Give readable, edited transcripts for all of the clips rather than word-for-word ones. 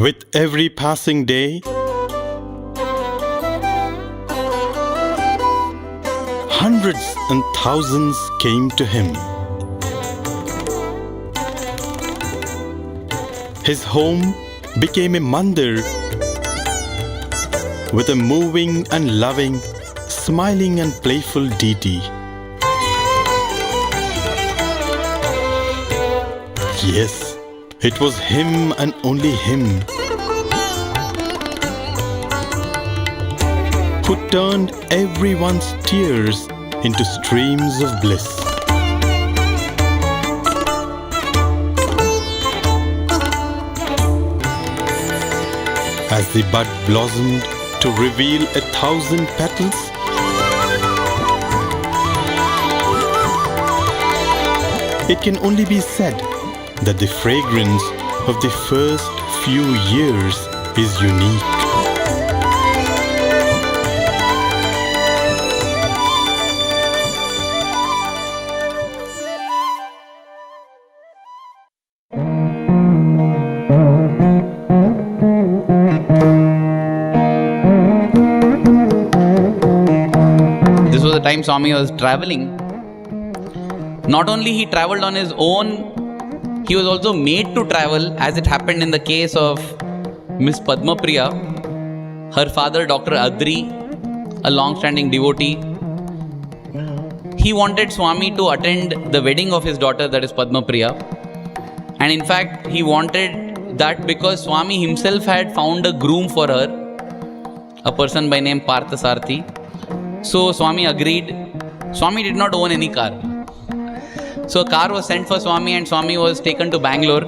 With every passing day, hundreds and thousands came to him. His home became a mandir with a moving and loving, smiling and playful deity. Yes, it was him and only him who turned everyone's tears into streams of bliss. As the bud blossomed to reveal 1,000 petals, it can only be said that the fragrance of the first few years is unique. This was the time Swami was traveling. Not only he traveled on his own, he was also made to travel, as it happened in the case of Miss Padma Priya. Her father, Dr. Adri, a long-standing devotee, he wanted Swami to attend the wedding of his daughter, that is Padma Priya. And in fact, he wanted that because Swami himself had found a groom for her, a person by name Parthasarthi. So Swami agreed. Swami did not own any car. So a car was sent for Swami and Swami was taken to Bangalore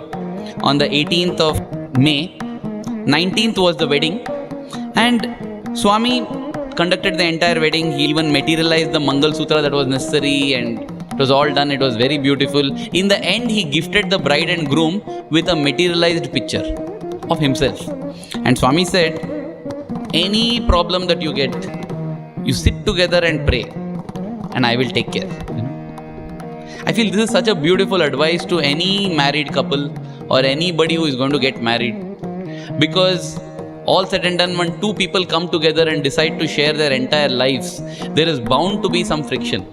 on the 18th of May. 19th was the wedding. And Swami conducted the entire wedding. He even materialized the Mangal Sutra that was necessary and it was all done. It was very beautiful. In the end, he gifted the bride and groom with a materialized picture of himself. And Swami said, any problem that you get, you sit together and pray and I will take care. I feel this is such a beautiful advice to any married couple or anybody who is going to get married. Because all said and done, when two people come together and decide to share their entire lives, there is bound to be some friction.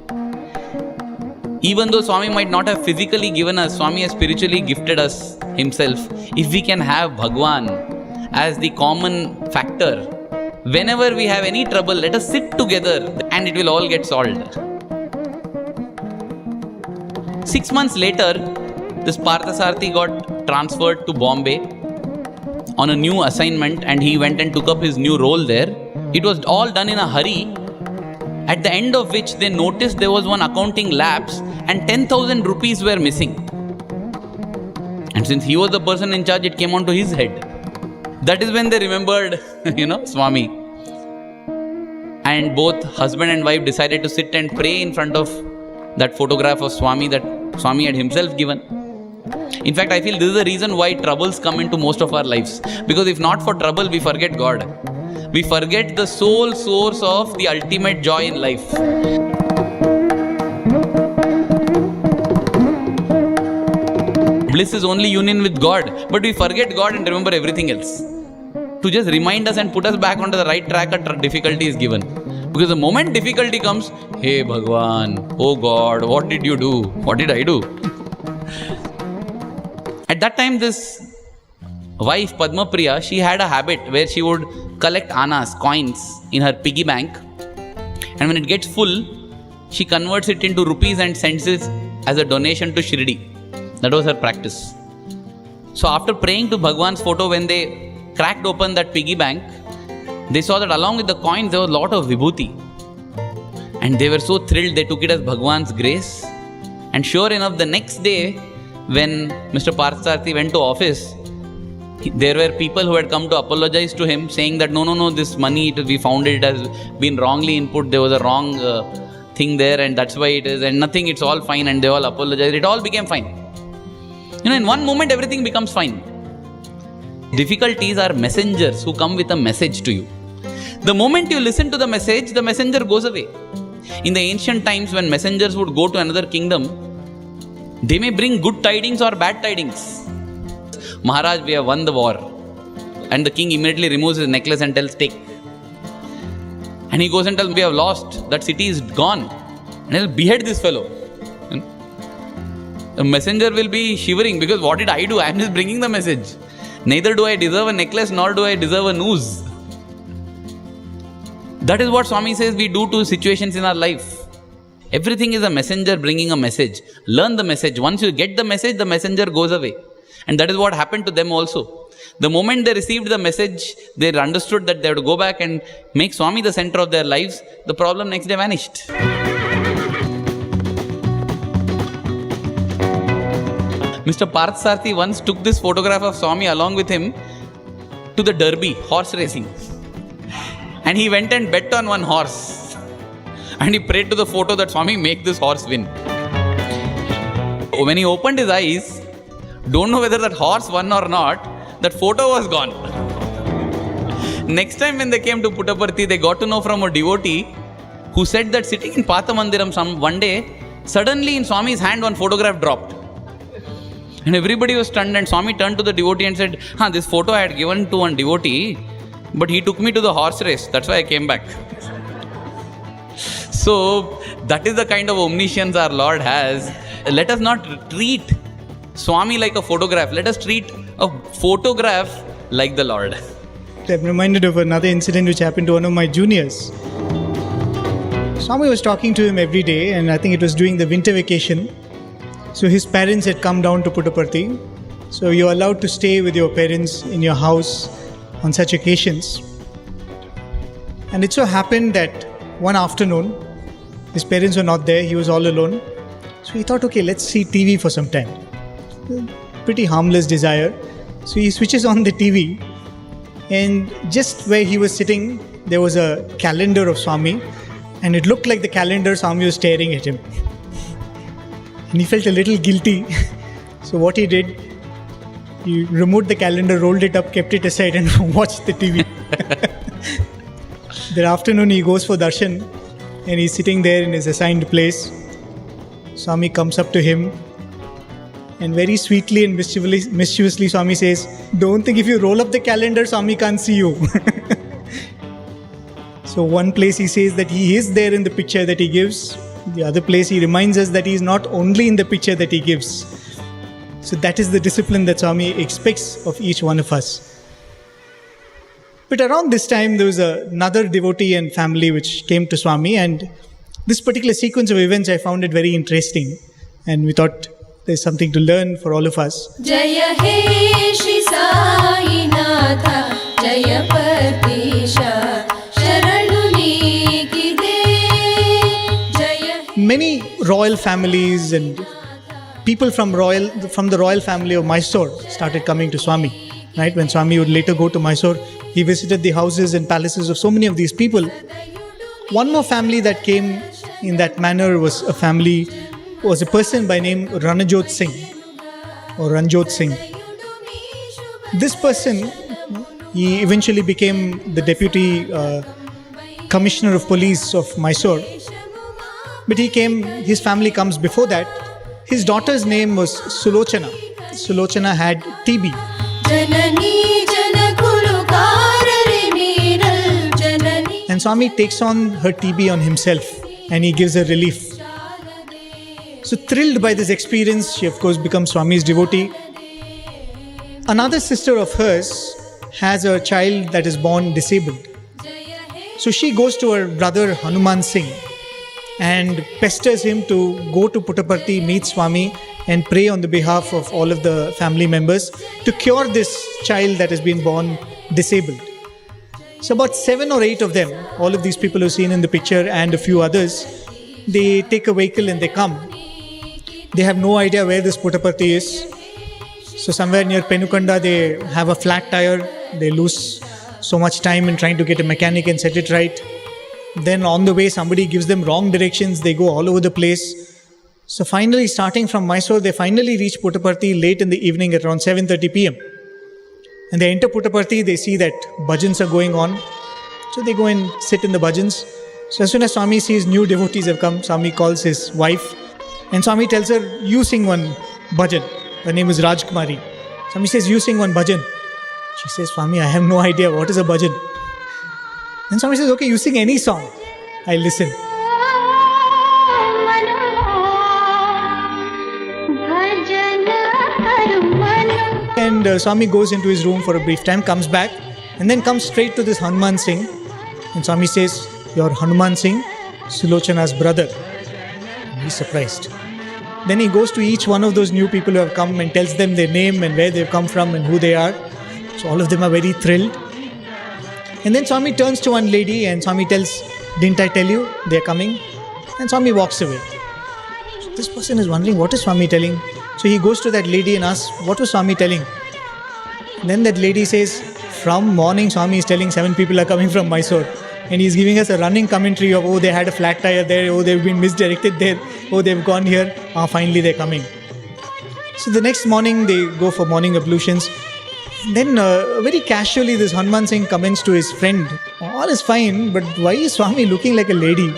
Even though Swami might not have physically given us, Swami has spiritually gifted us himself. If we can have Bhagwan as the common factor, whenever we have any trouble, let us sit together and it will all get solved. 6 months later, this Parthasarthi got transferred to Bombay on a new assignment and he went and took up his new role there. It was all done in a hurry, at the end of which they noticed there was one accounting lapse and 10,000 rupees were missing. And since he was the person in charge, it came onto his head. That is when they remembered, Swami. And both husband and wife decided to sit and pray in front of that photograph of Swami that Swami had himself given. In fact, I feel this is the reason why troubles come into most of our lives. Because if not for trouble, we forget God. We forget the sole source of the ultimate joy in life. Bliss is only union with God, but we forget God and remember everything else. To just remind us and put us back onto the right track, a difficulty is given. Because the moment difficulty comes, hey Bhagwan, oh God, what did you do? What did I do? At that time, this wife, Padma Priya, she had a habit where she would collect annas, coins, in her piggy bank. And when it gets full, she converts it into rupees and sends it as a donation to Shirdi. That was her practice. So after praying to Bhagwan's photo, when they cracked open that piggy bank, they saw that along with the coins, there was a lot of vibhuti. And they were so thrilled, they took it as Bhagwan's grace. And sure enough, the next day, when Mr. Parthasarthi went to office, there were people who had come to apologize to him, saying that no, this money, we found it has been wrongly input, there was a wrong thing there and that's why it is, and nothing, it's all fine, and they all apologized. It all became fine. In one moment, everything becomes fine. Difficulties are messengers who come with a message to you. The moment you listen to the message, the messenger goes away. In the ancient times, when messengers would go to another kingdom, they may bring good tidings or bad tidings. Maharaj, we have won the war. And the king immediately removes his necklace and tells, take. And he goes and tells, we have lost. That city is gone. And he'll behead this fellow. The messenger will be shivering because what did I do? I am just bringing the message. Neither do I deserve a necklace nor do I deserve a noose. That is what Swami says we do to situations in our life. Everything is a messenger bringing a message. Learn the message. Once you get the messenger goes away. And that is what happened to them also. The moment they received the message, they understood that they had to go back and make Swami the center of their lives. The problem next day vanished. Mr. Parth Sarthi once took this photograph of Swami along with him to the Derby, horse racing. And he went and bet on one horse. And he prayed to the photo that Swami make this horse win. When he opened his eyes, don't know whether that horse won or not, that photo was gone. Next time when they came to Puttaparthi, they got to know from a devotee who said that sitting in Pathamandiram one day, suddenly in Swami's hand one photograph dropped. And everybody was stunned, and Swami turned to the devotee and said, this photo I had given to one devotee, but he took me to the horse race. That's why I came back. So that is the kind of omniscience our Lord has. Let us not treat Swami like a photograph. Let us treat a photograph like the Lord. I'm reminded of another incident which happened to one of my juniors. Swami was talking to him every day, and I think it was during the winter vacation. So his parents had come down to Puttaparthi. So you're allowed to stay with your parents in your house on such occasions. And it so happened that one afternoon, his parents were not there, he was all alone. So he thought, okay, let's see TV for some time. Pretty harmless desire. So he switches on the TV, and just where he was sitting, there was a calendar of Swami, and it looked like the calendar Swami was staring at him. And he felt a little guilty. So what he did, he removed the calendar, rolled it up, kept it aside, and watched the TV. That afternoon he goes for darshan, and he's sitting there in his assigned place. Swami comes up to him, and very sweetly and mischievously Swami says, don't think if you roll up the calendar, Swami can't see you. So one place he says that he is there in the picture that he gives. The other place he reminds us that he is not only in the picture that he gives. So that is the discipline that Swami expects of each one of us. But around this time, there was another devotee and family which came to Swami, and this particular sequence of events, I found it very interesting, and we thought there's something to learn for all of us. Jaya He Shri Sai Natha Jaya Patisha Sharanu Niki De Jaya. Many royal families and people from the royal family of Mysore started coming to Swami. Right? When Swami would later go to Mysore, he visited the houses and palaces of so many of these people. One more family that came in that manner was a person by name Ranjot Singh or Ranjot Singh. This person, he eventually became the deputy commissioner of police of Mysore. But his family comes before that. His daughter's name was Sulochana. Sulochana had TB. And Swami takes on her TB on himself, and he gives her relief. So thrilled by this experience, she of course becomes Swami's devotee. Another sister of hers has a child that is born disabled. So she goes to her brother Hanuman Singh and pesters him to go to Puttaparthi, meet Swami, and pray on the behalf of all of the family members to cure this child that has been born disabled. So about 7 or 8 of them, all of these people who are seen in the picture and a few others, they take a vehicle and they come. They have no idea where this Puttaparthi is. So somewhere near Penukanda, they have a flat tire. They lose so much time in trying to get a mechanic and set it right. Then on the way, somebody gives them wrong directions. They go all over the place. So finally, starting from Mysore, they finally reach Puttaparthi late in the evening at around 7:30 p.m. And they enter Puttaparthi, they see that bhajans are going on. So they go and sit in the bhajans. So as soon as Swami sees new devotees have come, Swami calls his wife. And Swami tells her, you sing one bhajan. Her name is Rajkumari. Swami says, you sing one bhajan. She says, Swami, I have no idea. What is a bhajan? Then Swami says, okay, you sing any song. I listen. And Swami goes into his room for a brief time, comes back, and then comes straight to this Hanuman Singh. And Swami says, you're Hanuman Singh, Sulochana's brother. And he's surprised. Then he goes to each one of those new people who have come and tells them their name and where they've come from and who they are. So all of them are very thrilled. And then Swami turns to one lady and Swami tells, didn't I tell you they're coming? And Swami walks away. So this person is wondering, what is Swami telling? So he goes to that lady and asks, what was Swami telling? And then that lady says, from morning Swami is telling 7 people are coming from Mysore. And he's giving us a running commentary of, oh, they had a flat tire there, oh, they've been misdirected there, oh, they've gone here, finally they're coming. So the next morning they go for morning ablutions. And then very casually this Hanuman Singh comments to his friend, all is fine, but why is Swami looking like a lady?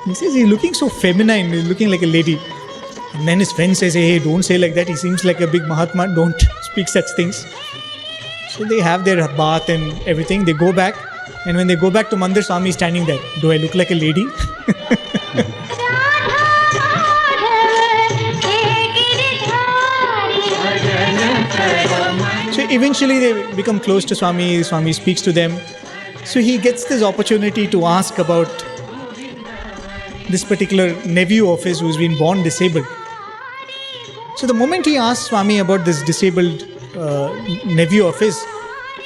He says, he's looking so feminine, he's looking like a lady. And then his friend says, hey, don't say like that, he seems like a big Mahatma, don't speak such things. So they have their bath and everything, they go back. And when they go back to Mandir, Swami is standing there. Do I look like a lady? So eventually they become close to Swami. Swami speaks to them. So he gets this opportunity to ask about this particular nephew of his who's been born disabled. So the moment he asks Swami about this disabled nephew of his,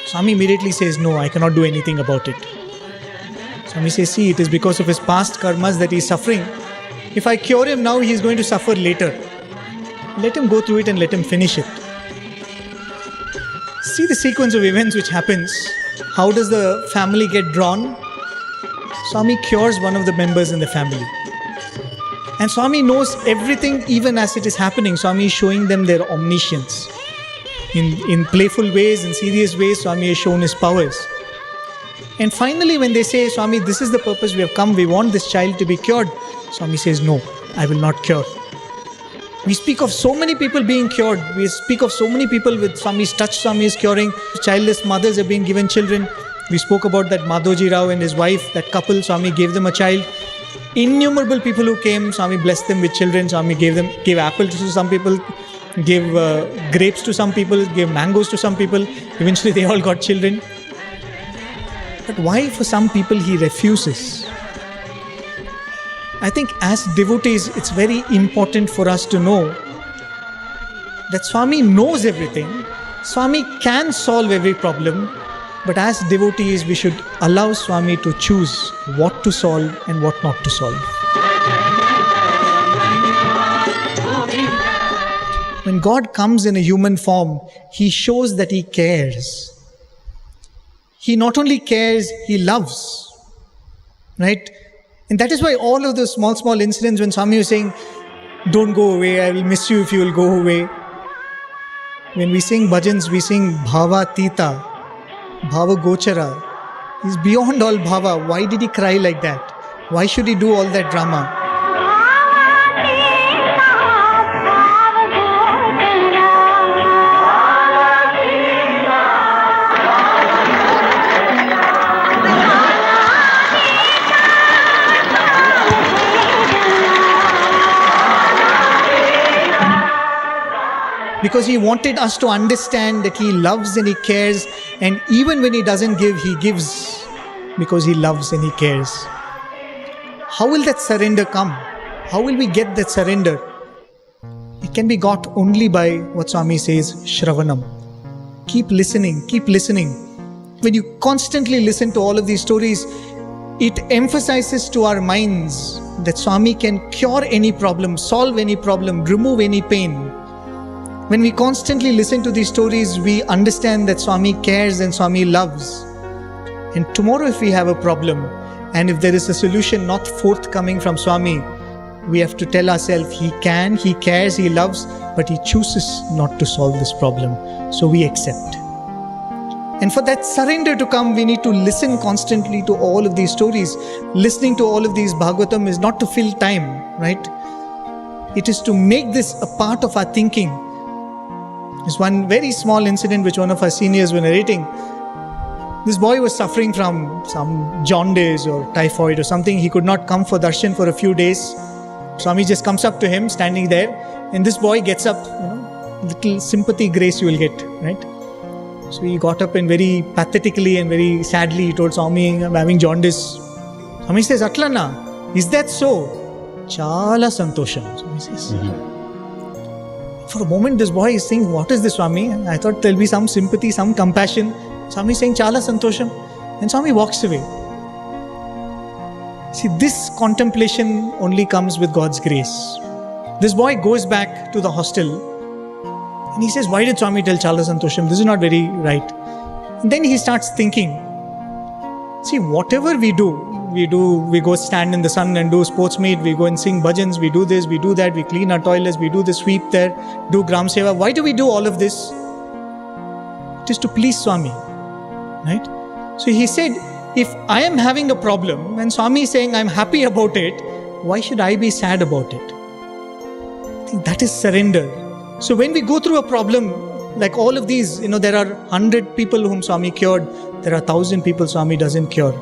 Swami immediately says, no, I cannot do anything about it. Swami says, see, it is because of his past karmas that he is suffering. If I cure him now, he is going to suffer later. Let him go through it and let him finish it. See the sequence of events which happens. How does the family get drawn? Swami cures one of the members in the family. And Swami knows everything even as it is happening. Swami is showing them their omniscience. In playful ways, in serious ways, Swami has shown his powers. And finally, when they say, Swami, this is the purpose we have come, we want this child to be cured, Swami says, no, I will not cure. We speak of so many people being cured. We speak of so many people with Swami's touch, Swami is curing. Childless mothers have been given children. We spoke about that Madhoji Rao and his wife, that couple, Swami gave them a child. Innumerable people who came, Swami blessed them with children. Swami gave apples to some people, gave grapes to some people, gave mangoes to some people. Eventually they all got children. But why for some people he refuses? I think as devotees, it's very important for us to know that Swami knows everything. Swami can solve every problem. But as devotees, we should allow Swami to choose what to solve and what not to solve. When God comes in a human form, He shows that He cares. He not only cares, He loves. Right? And that is why all of those small incidents when Swami was saying, don't go away, I will miss you if you will go away. When we sing bhajans, we sing Bhava Tita, Bhava Gochara. He's beyond all Bhava. Why did he cry like that? Why should he do all that drama? Because he wanted us to understand that he loves and he cares, and even when he doesn't give, he gives because he loves and he cares. How will that surrender come? How will we get that surrender? It can be got only by what Swami says, Shravanam. Keep listening, keep listening. When you constantly listen to all of these stories, it emphasizes to our minds that Swami can cure any problem, solve any problem, remove any pain. When we constantly listen to these stories, we understand that Swami cares and Swami loves. And tomorrow if we have a problem, and if there is a solution not forthcoming from Swami, we have to tell ourselves, He can, He cares, He loves, but He chooses not to solve this problem. So we accept. And for that surrender to come, we need to listen constantly to all of these stories. Listening to all of these Bhagavatam is not to fill time, right? It is to make this a part of our thinking. There's one very small incident which one of our seniors were narrating. This boy was suffering from some jaundice or typhoid or something. He could not come for darshan for a few days. Swami just comes up to him, standing there, and this boy gets up, little sympathy, grace you will get, right? So he got up and very pathetically and very sadly he told Swami, I'm having jaundice. Swami says, Atlana, is that so? Chala santosham, Swami says. For a moment this boy is saying, what is this, Swami? I thought there'll be some sympathy, some compassion. Swami is saying, Chala santosham. And Swami walks away. See, this contemplation only comes with God's grace. This boy goes back to the hostel and he says, why did Swami tell Chala santosham? This is not very right. And then he starts thinking, see, whatever we go stand in the sun and do sports meet, we go and sing bhajans, we do this, we do that, we clean our toilets, we do the sweep there, do gram seva. Why do we do all of this? It is to please Swami, right? So he said, if I am having a problem and Swami is saying I'm happy about it, why should I be sad about it? I think that is surrender. So when we go through a problem, like all of these, there are 100 people whom Swami cured, there are 1,000 people Swami doesn't cure.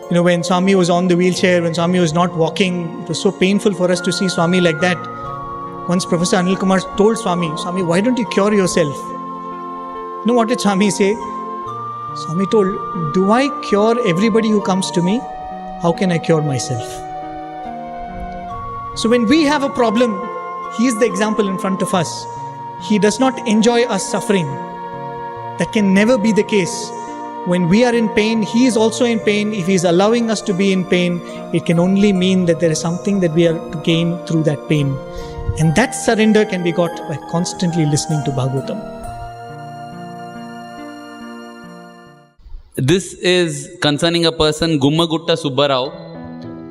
When Swami was on the wheelchair, when Swami was not walking, it was so painful for us to see Swami like that. Once Professor Anil Kumar told Swami, why don't you cure yourself? You know what did Swami say? Swami told, do I cure everybody who comes to me? How can I cure myself? So when we have a problem, he is the example in front of us. He does not enjoy us suffering. That can never be the case. When we are in pain, he is also in pain. If he is allowing us to be in pain, it can only mean that there is something that we are to gain through that pain. And that surrender can be got by constantly listening to Bhagavatam. This is concerning a person, Gummagutta Subbarao.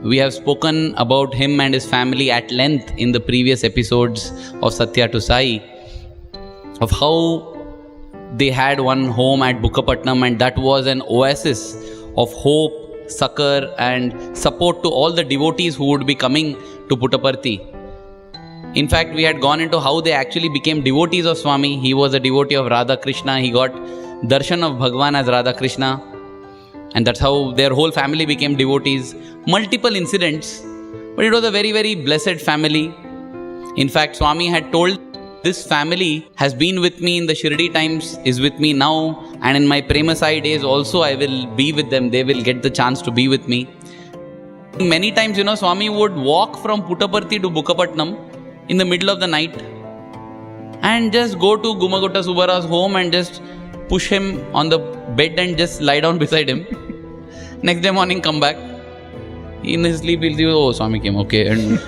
We have spoken about him and his family at length in the previous episodes of Sathya to Sai, of how they had one home at Bukkapatnam, and that was an oasis of hope, succor and support to all the devotees who would be coming to Puttaparthi. In fact, we had gone into how they actually became devotees of Swami. He was a devotee of Radha Krishna. He got darshan of Bhagwan as Radha Krishna. And that's how their whole family became devotees. Multiple incidents. But it was a very, very blessed family. In fact, Swami had told, this family has been with me in the Shirdi times, is with me now. And in my Prema Sai days also, I will be with them. They will get the chance to be with me. Many times, Swami would walk from Puttaparthi to Bukkapatnam in the middle of the night and just go to Gummagutta Subbarao's home and just push him on the bed and just lie down beside him. Next day morning, come back. In his sleep, he'll say, oh, Swami came, okay. And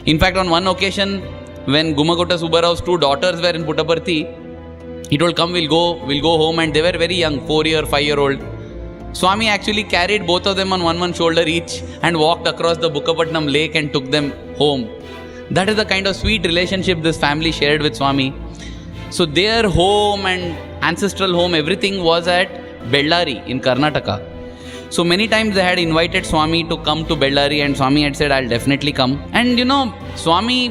in fact, on one occasion, when Gummagutta Subbarao's 2 daughters were in Puttaparthi, he told, come, we'll go home. And they were very young, 4-year, 5-year-old. Swami actually carried both of them on one shoulder each and walked across the Bukkapatnam lake and took them home. That is the kind of sweet relationship this family shared with Swami. So their home and ancestral home, everything was at Bellary in Karnataka. So many times they had invited Swami to come to Bellary, and Swami had said, I'll definitely come. And Swami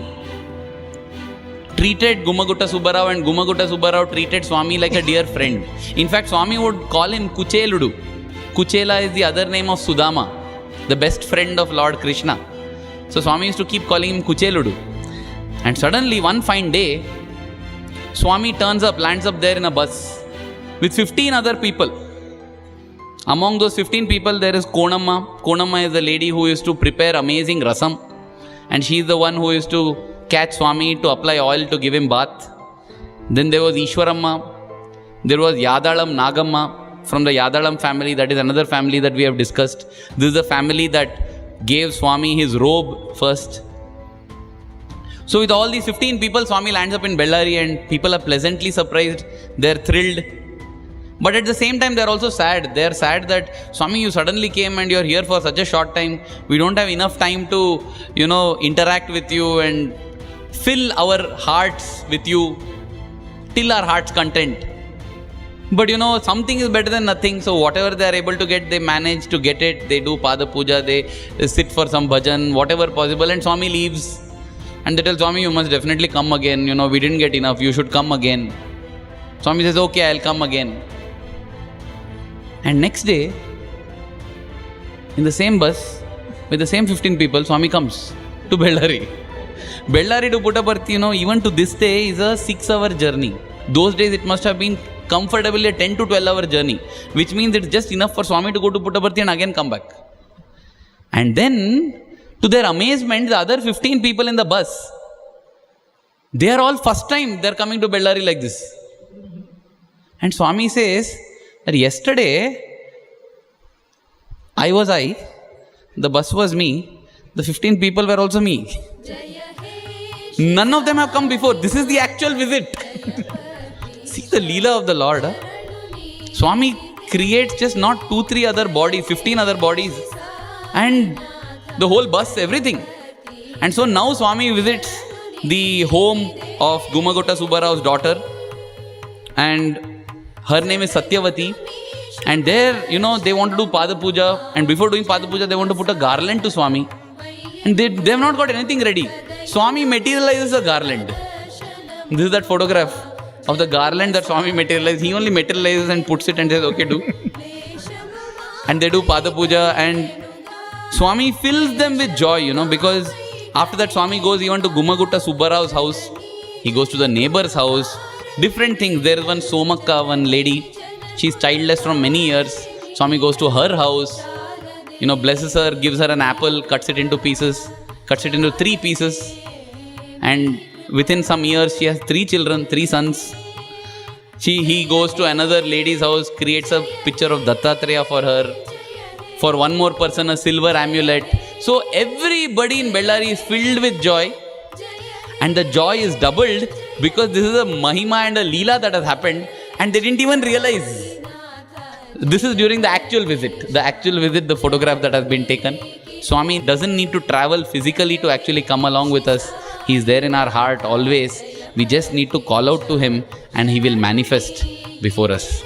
treated Gummagutta Subbarao, and Gummagutta Subbarao treated Swami like a dear friend. In fact, Swami would call him Kucheludu. Kuchela is the other name of Sudama, the best friend of Lord Krishna. So Swami used to keep calling him Kucheludu. And suddenly one fine day, Swami lands up there in a bus with 15 other people. Among those 15 people, there is Konamma. Konamma is the lady who used to prepare amazing rasam. And she is the one who used to catch Swami to apply oil to give him bath. Then there was Ishwaramma. There was Yadalam Nagamma from the Yadalam family. That is another family that we have discussed. This is the family that gave Swami his robe first. So with all these 15 people, Swami lands up in Bellary and people are pleasantly surprised. They're thrilled. But at the same time, they're also sad. They're sad that, Swami, you suddenly came and you're here for such a short time. We don't have enough time to, interact with you and fill our hearts with you till our heart's content. But something is better than nothing. So whatever they are able to get, they manage to get it. They do Pada Puja, they sit for some bhajan, whatever possible. And Swami leaves. And they tell Swami, you must definitely come again. We didn't get enough. You should come again. Swami says, okay, I'll come again. And next day, in the same bus, with the same 15 people, Swami comes to Bellary. Bellary to Puttaparthi, even to this day is a 6-hour journey. Those days it must have been comfortably a 10 to 12-hour journey, which means it's just enough for Swami to go to Puttaparthi and again come back. And then, to their amazement, the other 15 people in the bus, they are all first time they're coming to Bellary like this. And Swami says that yesterday, the bus was me, the 15 people were also me. None of them have come before. This is the actual visit. See the Leela of the Lord. Swami creates just not 2-3 other bodies, 15 other bodies, and the whole bus, everything. And so now Swami visits the home of Gumagutta Subbarao's daughter, and her name is Satyavati. And there, they want to do Pada Puja, and before doing Pada Puja, they want to put a garland to Swami. And they have not got anything ready. Swami materializes a garland. This is that photograph of the garland that Swami materializes. He only materializes and puts it and says, okay, do. And they do Pada Puja, and Swami fills them with joy, because after that Swami goes even to Gumagutta Subbarao's house. He goes to the neighbor's house. Different things. There is one Somakka, one lady. She's childless from many years. Swami goes to her house, blesses her, gives her an apple, cuts it into 3 pieces. And within some years, she has 3 children, 3 sons. He goes to another lady's house, creates a picture of Dattatreya for her. For one more person, a silver amulet. So everybody in Bellary is filled with joy. And the joy is doubled because this is a Mahima and a Leela that has happened. And they didn't even realize. This is during the actual visit. The photograph that has been taken. Swami doesn't need to travel physically to actually come along with us. He is there in our heart always. We just need to call out to him and he will manifest before us.